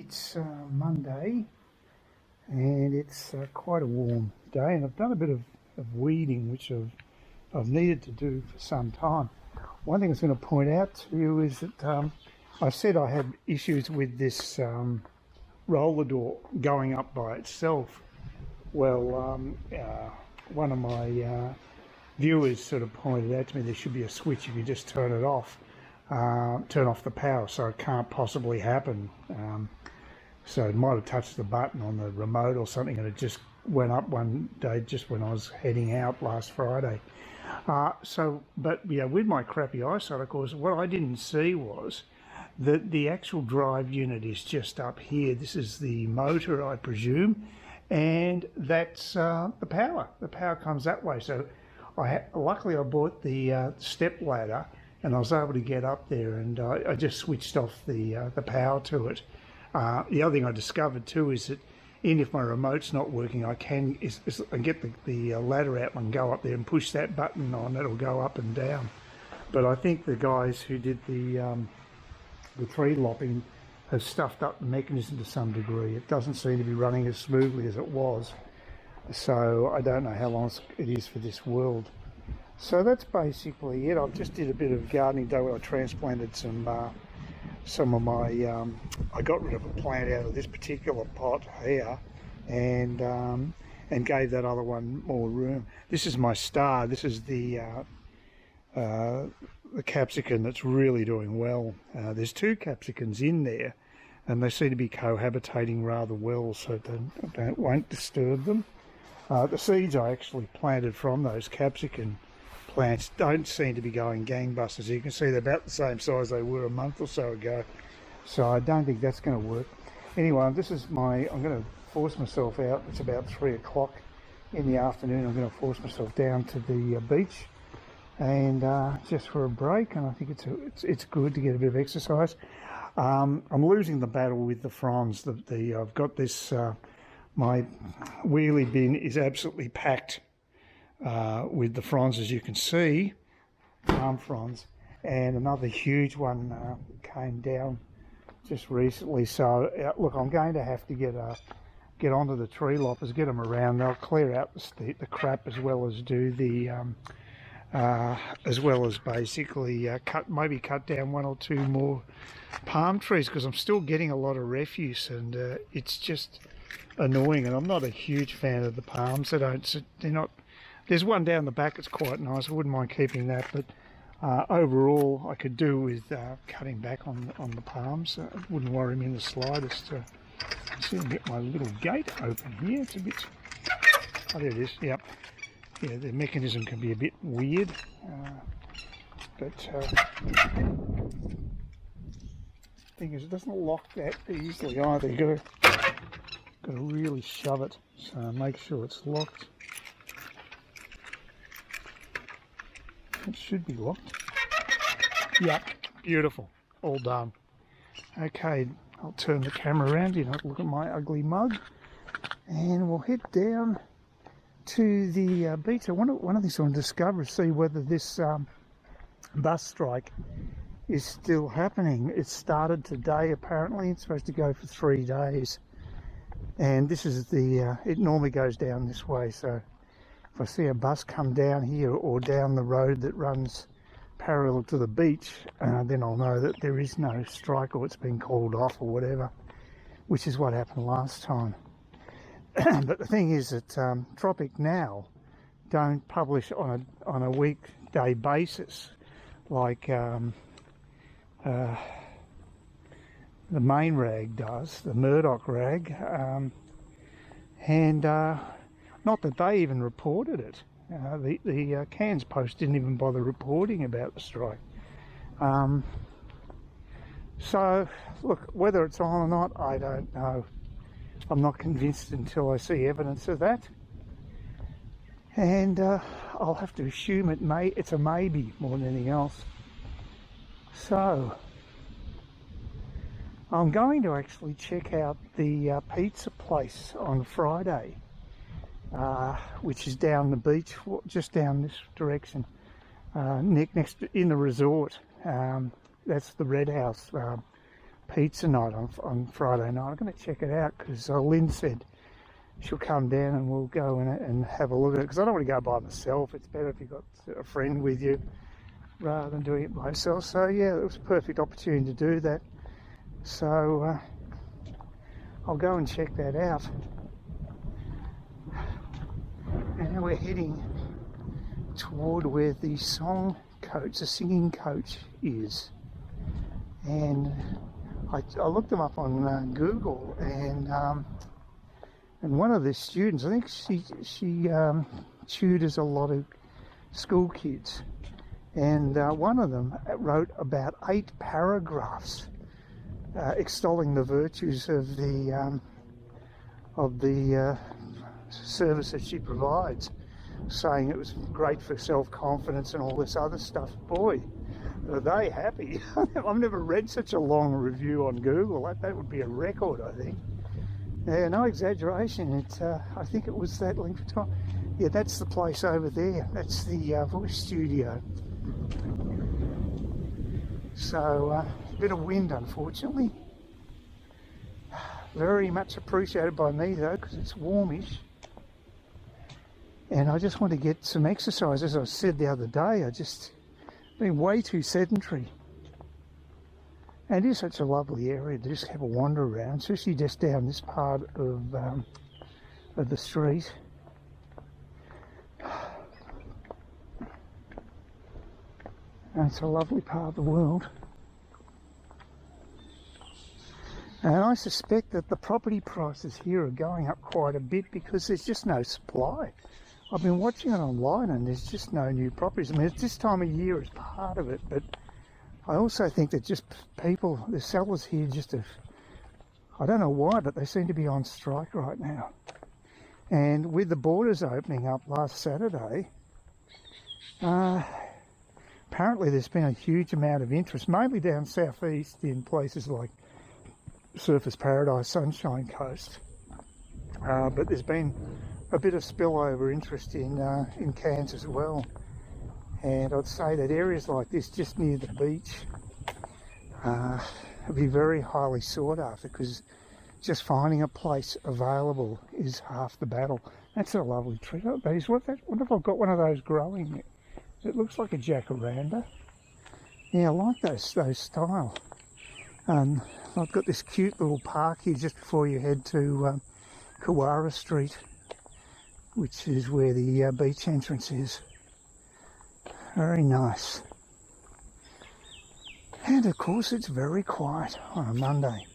It's Monday and it's quite a warm day, and I've done a bit of weeding which I've needed to do for some time. One thing I was going to point out to you is that I said I had issues with this roller door going up by itself. Well, one of my viewers sort of pointed out to me there should be a switch if you just turn it off. Turn off the power, so it can't possibly happen. So it might have touched the button on the remote or something, and it just went up one day just when I was heading out last Friday. But yeah, with my crappy eyesight, of course, what I didn't see was that the actual drive unit is just up here. This is the motor, I presume, and that's the power. The power comes that way. So luckily I bought the step ladder, and I was able to get up there, and I just switched off the power to it. The other thing I discovered too is that even if my remote's not working, I can get the ladder out and go up there and push that button on. It'll go up and down. But I think the guys who did the tree lopping have stuffed up the mechanism to some degree. It doesn't seem to be running as smoothly as it was. So I don't know how long it is for this world. So that's basically it. I just did a bit of gardening day where I transplanted some of my, I got rid of a plant out of this particular pot here, and gave that other one more room. This is my star. This is the capsicum that's really doing well. There's two capsicums in there, and they seem to be cohabitating rather well, so it won't disturb them. The seeds I actually planted from those capsicum plants don't seem to be going gangbusters. You can see they're about the same size they were a month or so ago, so I don't think that's going to work. Anyway, this is I'm going to force myself out. It's about 3 o'clock in the afternoon. I'm going to force myself down to the beach, and just for a break, and I think it's good to get a bit of exercise. I'm losing the battle with the fronds. I've got this, my wheelie bin is absolutely packed with the fronds, as you can see, palm fronds, and another huge one came down just recently. So look, I'm going to have to get onto the tree loppers, get them around. They'll clear out the crap, as well as do the as well as basically maybe cut down 1 or 2 more palm trees, because I'm still getting a lot of refuse, and it's just annoying. And I'm not a huge fan of the palms. They're not. There's one down the back that's quite nice. I wouldn't mind keeping that, but overall I could do with cutting back on the palms. It wouldn't worry me in the slightest. See if I can get my little gate open here. It's a bit... Oh, there it is. Yep. Yeah, the mechanism can be a bit weird, but thing is, it doesn't lock that easily either. You've got to really shove it, so make sure it's locked. It should be locked. Yep, beautiful, all done. Okay, I'll turn the camera around, look at my ugly mug, and we'll head down to the beach. So one of the things I want to discover is see whether this bus strike is still happening. It started today apparently. It's supposed to go for 3 days, and this is it normally goes down this way. So if I see a bus come down here or down the road that runs parallel to the beach, then I'll know that there is no strike, or it's been called off or whatever, which is what happened last time. But the thing is that Tropic Now don't publish on a weekday basis like the main rag does, the Murdoch rag, and not that they even reported it. The Cairns Post didn't even bother reporting about the strike. So look, whether it's on or not, I don't know. I'm not convinced until I see evidence of that, and I'll have to assume it's a maybe more than anything else. So I'm going to actually check out the pizza place on Friday, which is down the beach, just down this direction, in the resort. That's the Red House pizza night on Friday night. I'm going to check it out because Lynn said she'll come down and we'll go and have a look at it, because I don't want to go by myself. It's better if you've got a friend with you rather than doing it by yourself. So yeah, it was a perfect opportunity to do that. So I'll go and check that out. And now we're heading toward where the song coach, the singing coach is. And I looked them up on Google, and one of the students, I think she tutors a lot of school kids, and one of them wrote about 8 paragraphs extolling the virtues of the service that she provides, saying it was great for self-confidence and all this other stuff. Boy, are they happy. I've never read such a long review on Google. That would be a record, I think. Yeah, no exaggeration. I think it was that length of time. Yeah, that's the place over there. That's the voice studio. So, a bit of wind, unfortunately. Very much appreciated by me, though, because it's warmish. And I just want to get some exercise. As I said the other day, I just been way too sedentary. And it is such a lovely area to just have a wander around, especially just down this part of the street. And it's a lovely part of the world. And I suspect that the property prices here are going up quite a bit because there's just no supply. I've been watching it online and there's just no new properties. I mean, it's this time of year is part of it, but I also think that just people, the sellers here just have, I don't know why, but they seem to be on strike right now. And with the borders opening up last Saturday, apparently there's been a huge amount of interest, mainly down southeast in places like Surfers Paradise, Sunshine Coast. But there's been a bit of spillover interest in Cairns as well. And I'd say that areas like this, just near the beach, would be very highly sought after, because just finding a place available is half the battle. That's a lovely tree. What if I've got one of those growing? It looks like a jacaranda. Yeah, I like those style. I've got this cute little park here just before you head to Kawara Street, which is where the beach entrance is. Very nice. And of course it's very quiet on a Monday.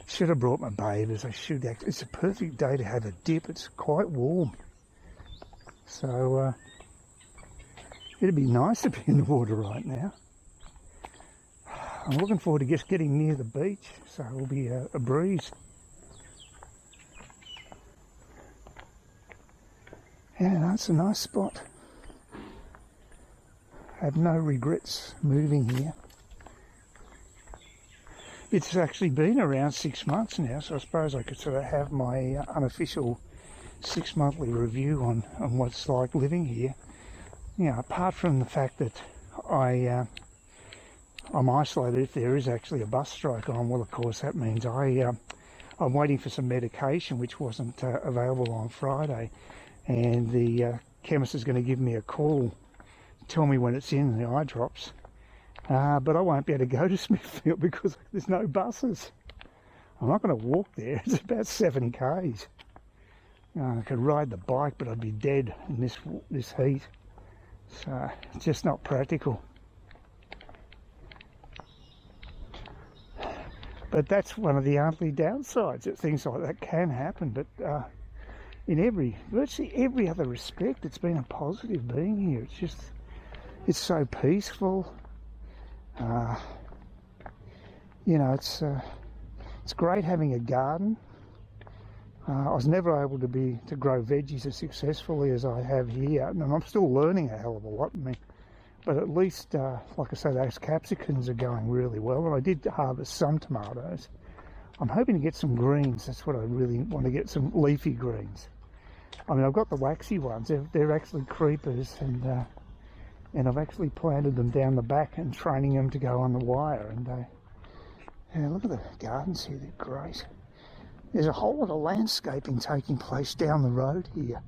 Should have brought my bathers. It's a perfect day to have a dip. It's quite warm. So it'd be nice to be in the water right now. I'm looking forward to just getting near the beach, so it'll be a breeze. Yeah, that's a nice spot. I have no regrets moving here. It's actually been around 6 months now, so I suppose I could sort of have my unofficial 6-monthly review on what it's like living here. You know, apart from the fact that I'm isolated. If there is actually a bus strike on, well, of course, that means I'm waiting for some medication which wasn't available on Friday, and the chemist is going to give me a call, tell me when it's in, the eye drops. But I won't be able to go to Smithfield because there's no buses. I'm not going to walk there. It's about 7 k's. I could ride the bike, but I'd be dead in this heat. So it's just not practical. But that's one of the only downsides, that things like that can happen. But in virtually every other respect, it's been a positive being here. It's so peaceful. You know, it's great having a garden. I was never able to grow veggies as successfully as I have here, and I'm still learning a hell of a lot. But at least, like I say, those capsicums are going really well, and I did harvest some tomatoes. I'm hoping to get some greens. That's what I really want to get, some leafy greens. I mean, I've got the waxy ones. They're actually creepers, and I've actually planted them down the back and training them to go on the wire, and Yeah, look at the gardens here, they're great. There's a whole lot of landscaping taking place down the road here.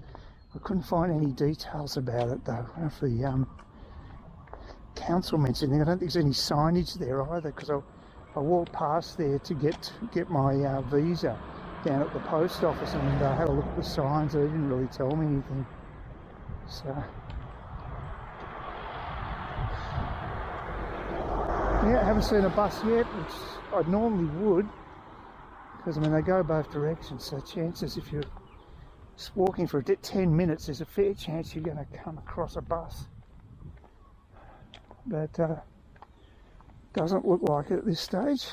I couldn't find any details about it though. I don't know if the council mentioned it. I don't think there's any signage there either, because I walked past there to get my visa down at the post office, and I had a look at the signs. They didn't really tell me anything. So yeah, I haven't seen a bus yet, which I normally would, because I mean they go both directions, so chances if you're just walking for 10 minutes there's a fair chance you're going to come across a bus, but doesn't look like it at this stage,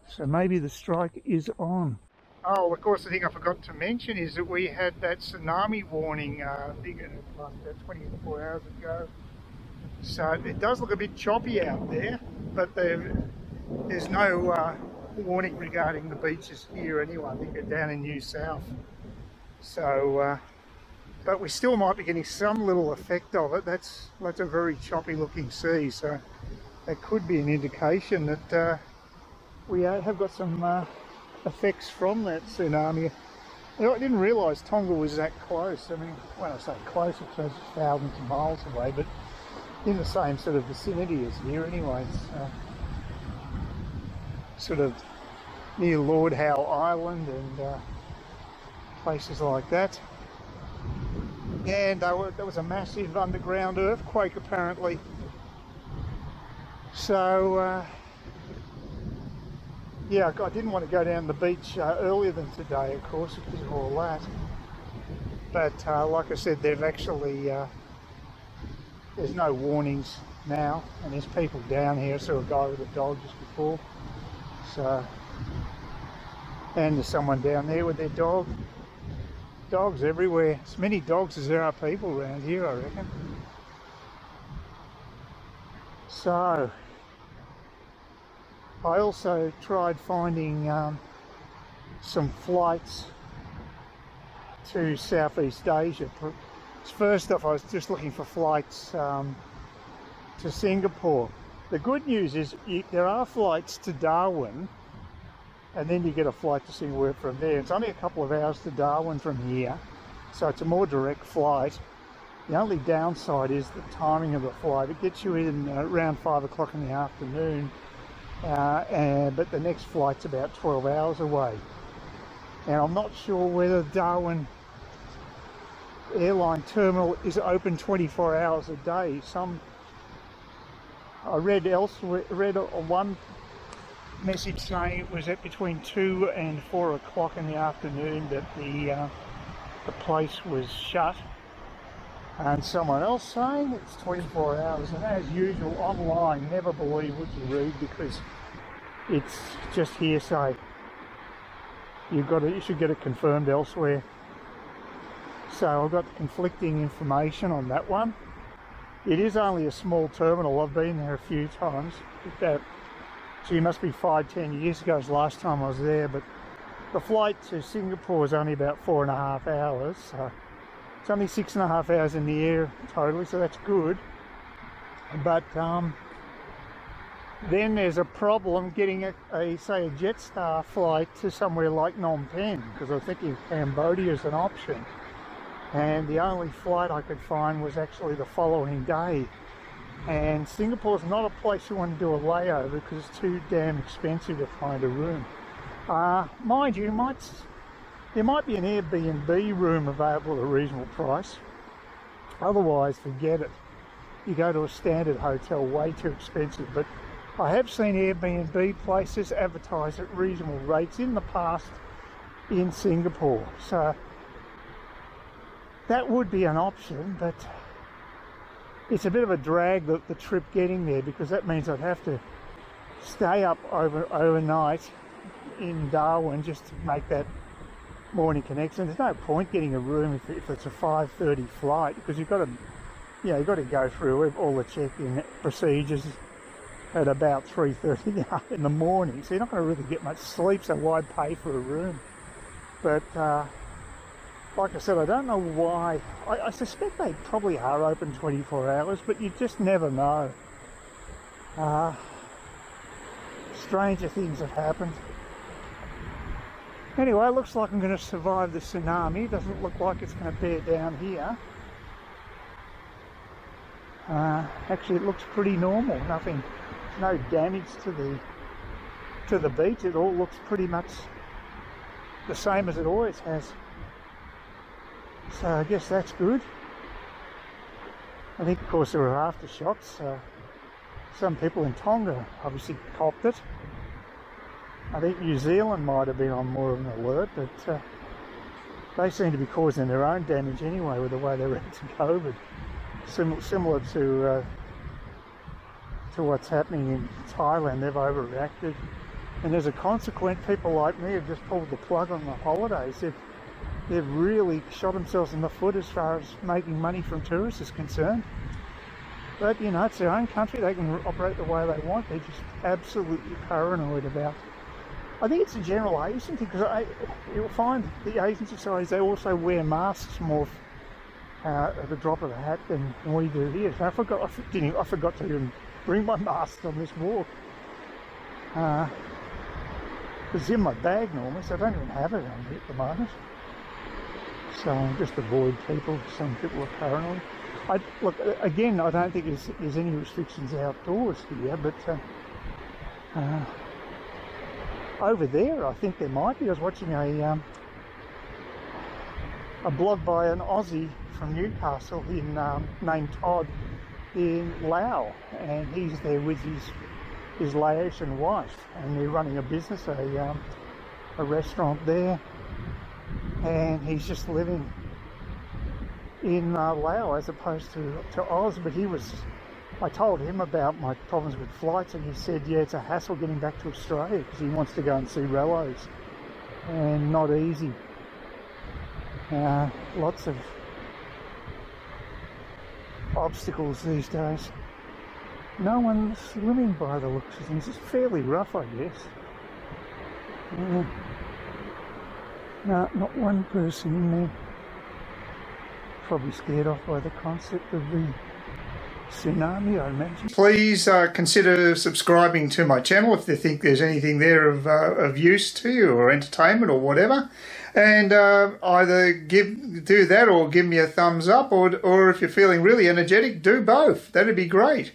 so maybe the strike is on. Oh, of course, the thing I forgot to mention is that we had that tsunami warning I think it was about 24 hours ago, so it does look a bit choppy out there, but there's no warning regarding the beaches here anyway. I think they're down in New South. So, but we still might be getting some little effect of it. That's a very choppy looking sea, so that could be an indication that we have got some effects from that tsunami. You know, I didn't realise Tonga was that close. I mean, when I say close, it says thousands of miles away, but in the same sort of vicinity as here anyway. Sort of near Lord Howe Island and places like that. And there was a massive underground earthquake apparently. So yeah, I didn't want to go down the beach earlier than today, of course, because of all that. But like I said, they've actually there's no warnings now, and there's people down here. I saw a guy with a dog just before. So, and there's someone down there with their dog. Dogs everywhere. As many dogs as there are people around here, I reckon. So, I also tried finding some flights to Southeast Asia. First off, I was just looking for flights to Singapore. The good news is there are flights to Darwin, and then you get a flight to Singapore from there. It's only a couple of hours to Darwin from here, so it's a more direct flight. The only downside is the timing of the flight. It gets you in around 5 o'clock in the afternoon, but the next flight's about 12 hours away. And I'm not sure whether Darwin airline terminal is open 24 hours a day. I read one message saying it was at between 2 and 4 o'clock in the afternoon that the place was shut, and someone else saying it's 24 hours. And as usual, online, never believe what you read, because it's just hearsay. You should get it confirmed elsewhere. So I've got conflicting information on that one. It is only a small terminal. I've been there a few times. It must be 5-10 years ago was the last time I was there, but the flight to Singapore is only about 4.5 hours. So it's only 6.5 hours in the air totally, so that's good. But then there's a problem getting say a Jetstar flight to somewhere like Phnom Penh, because I was thinking Cambodia is an option. And the only flight I could find was actually the following day. And Singapore's not a place you want to do a layover because it's too damn expensive to find a room. Mind you, there might be an Airbnb room available at a reasonable price. Otherwise, forget it. You go to a standard hotel, way too expensive. But I have seen Airbnb places advertise at reasonable rates in the past in Singapore. So that would be an option, but it's a bit of a drag, the trip getting there, because that means I'd have to stay up overnight in Darwin just to make that morning connection. There's no point getting a room if it's a 5:30 flight, because you've got to go through all the check-in procedures at about 3:30 in the morning, so you're not going to really get much sleep, so why pay for a room? But like I said, I don't know why. I suspect they probably are open 24 hours, but you just never know. stranger things have happened. Anyway, it looks like I'm going to survive the tsunami. Doesn't look like it's going to bear down here. Actually, it looks pretty normal. Nothing, no damage to the beach. It all looks pretty much the same as it always has. So I guess that's good. I think, of course, there were aftershocks. Some people in Tonga obviously copped it. I think New Zealand might have been on more of an alert, but they seem to be causing their own damage anyway with the way they're reacting to COVID. Similar to what's happening in Thailand. They've overreacted, and as a consequence, people like me have just pulled the plug on the holidays. They've really shot themselves in the foot as far as making money from tourists is concerned. But you know, it's their own country, they can operate the way they want. They're just absolutely paranoid about. I think it's a general Asian thing, because you'll find the Asian societies, they also wear masks more at the drop of a hat than we do here. So I forgot to even bring my mask on this walk. It's in my bag normally, so I don't even have it on me at the moment. So just avoid people. Some people are paranoid. Look, again, I don't think there's any restrictions outdoors here, but over there I think there might be. I was watching a blog by an Aussie from Newcastle named Todd in Laos, and he's there with his Laotian wife, and they're running a business, a restaurant there, and he's just living in Laos as opposed to Oz. But I told him about my problems with flights, and he said, yeah, it's a hassle getting back to Australia because he wants to go and see relatives, and not easy. Lots of obstacles these days. No one's swimming by the looks of things. It's fairly rough, I guess. No, not one person in there. Probably scared off by the concept of the tsunami, I imagine. Please consider subscribing to my channel if you think there's anything there of use to you, or entertainment or whatever. And either do that or give me a thumbs up, or if you're feeling really energetic, do both. That'd be great.